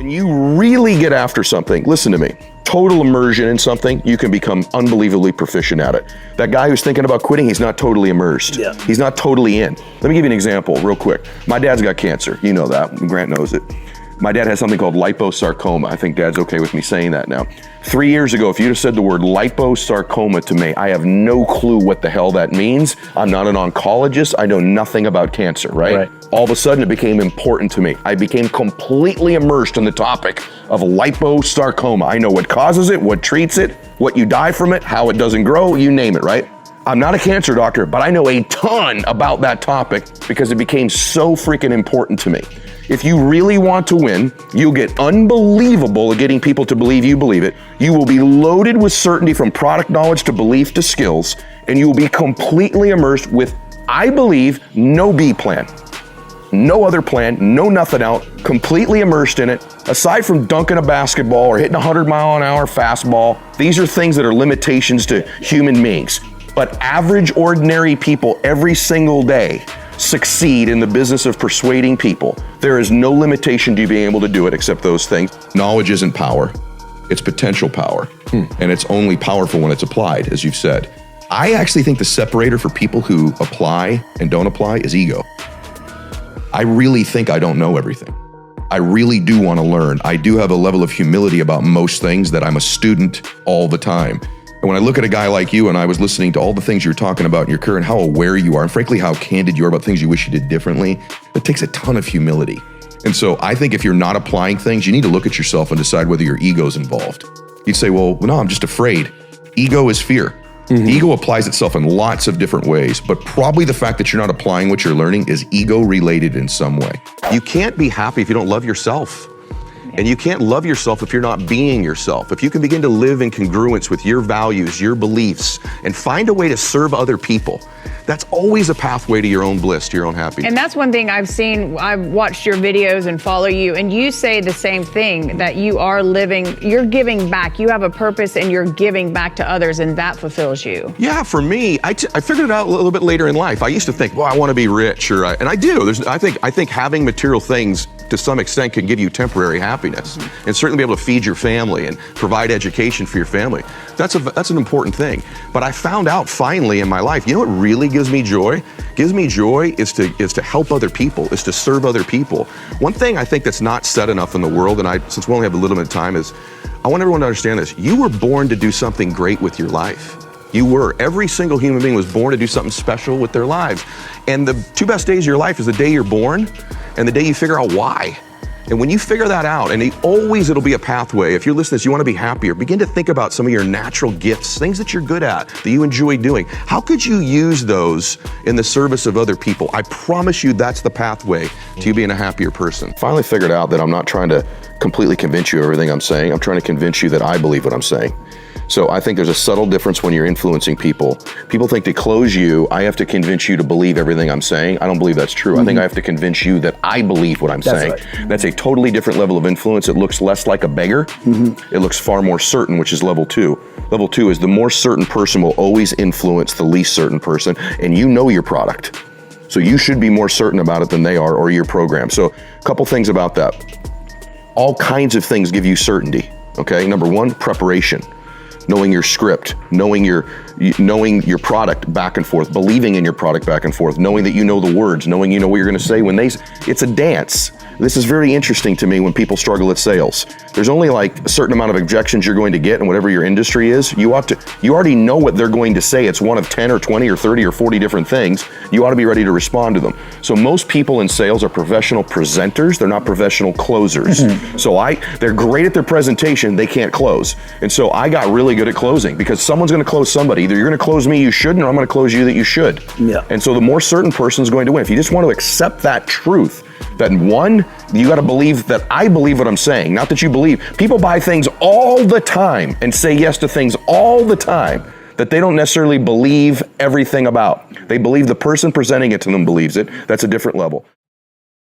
When you really get after something, listen to me, total immersion in something, you can become unbelievably proficient at it. That guy who's thinking about quitting, he's not totally immersed. Yeah. He's not totally in. Let me give you an example real quick. My dad's got cancer. You know that. Grant knows it. My dad has something called liposarcoma. I think Dad's okay with me saying that now. 3 years ago, if you'd have said the word liposarcoma to me, I have no clue what the hell that means. I'm not an oncologist. I know nothing about cancer, right? All of a sudden, it became important to me. I became completely immersed in the topic of liposarcoma. I know what causes it, what treats it, what you die from it, how it doesn't grow, you name it, right? I'm not a cancer doctor, but I know a ton about that topic because it became so freaking important to me. If you really want to win, you'll get unbelievable at getting people to believe you believe it. You will be loaded with certainty from product knowledge to belief to skills, and you will be completely immersed with, I believe, no B plan. No other plan, no nothing out, completely immersed in it. Aside from dunking a basketball or hitting a 100-mile-an-hour fastball, these are things that are limitations to human beings. But average, ordinary people every single day succeed in the business of persuading people. There is no limitation to you being able to do it except those things. Knowledge isn't power, it's potential power. And it's only powerful when it's applied, as you've said. I actually think the separator for people who apply and don't apply is ego. I really think I don't know everything. I really do want to learn. I do have a level of humility about most things that I'm a student all the time. And when I look at a guy like you, and I was listening to all the things you're talking about in your career and how aware you are, and frankly, how candid you are about things you wish you did differently, it takes a ton of humility. And so I think if you're not applying things, you need to look at yourself and decide whether your ego's involved. You'd say, well, no, I'm just afraid. Ego is fear. Ego applies itself in lots of different ways, but probably the fact that you're not applying what you're learning is ego related in some way. You can't be happy if you don't love yourself. And you can't love yourself if you're not being yourself. If you can begin to live in congruence with your values, your beliefs, and find a way to serve other people, that's always a pathway to your own bliss, to your own happiness. And that's one thing I've seen. I've watched your videos and follow you, and you say the same thing, that you are living, you're giving back. You have a purpose and you're giving back to others, and that fulfills you. Yeah, for me, I figured it out a little bit later in life. I used to think, well, I want to be rich, and I do. I think having material things to some extent can give you temporary happiness, and certainly be able to feed your family and provide education for your family. That's an important thing. But I found out finally in my life, you know what really gives me joy? Gives me joy is to help other people, is to serve other people. One thing I think that's not said enough in the world, and since we only have a little bit of time, is I want everyone to understand this. You were born to do something great with your life. You were. Every single human being was born to do something special with their lives. And the two best days of your life is the day you're born and the day you figure out why. And when you figure that out, and it'll be a pathway. If you're listening to this, you want to be happier, begin to think about some of your natural gifts, things that you're good at, that you enjoy doing. How could you use those in the service of other people? I promise you that's the pathway to you being a happier person. Finally figured out that I'm not trying to completely convince you of everything I'm saying. I'm trying to convince you that I believe what I'm saying. So I think there's a subtle difference when you're influencing people. People think to close you, I have to convince you to believe everything I'm saying. I don't believe that's true. I think I have to convince you that I believe what I'm saying. Right. That's a totally different level of influence. It looks less like a beggar. It looks far more certain, which is level 2. Level 2 is the more certain person will always influence the least certain person, and you know your product. So you should be more certain about it than they are, or your program. So a couple things about that. All kinds of things give you certainty, okay? Number 1, preparation. Knowing your script, knowing your product back and forth, believing in your product back and forth, knowing that you know the words, knowing you know what you're going to say when it's a dance. This is very interesting to me when people struggle at sales. There's only like a certain amount of objections you're going to get in whatever your industry is. You already know what they're going to say. It's one of 10 or 20 or 30 or 40 different things. You ought to be ready to respond to them. So most people in sales are professional presenters. They're not professional closers. So they're great at their presentation. They can't close. And so I got really good at closing because someone's going to close somebody. Either you're going to close me, you shouldn't, or I'm going to close you that you should. Yeah. And so the more certain person's going to win. If you just want to accept that truth, that one, you got to believe that I believe what I'm saying, not that you believe. People buy things all the time and say yes to things all the time that they don't necessarily believe everything about. They believe the person presenting it to them believes it. That's a different level.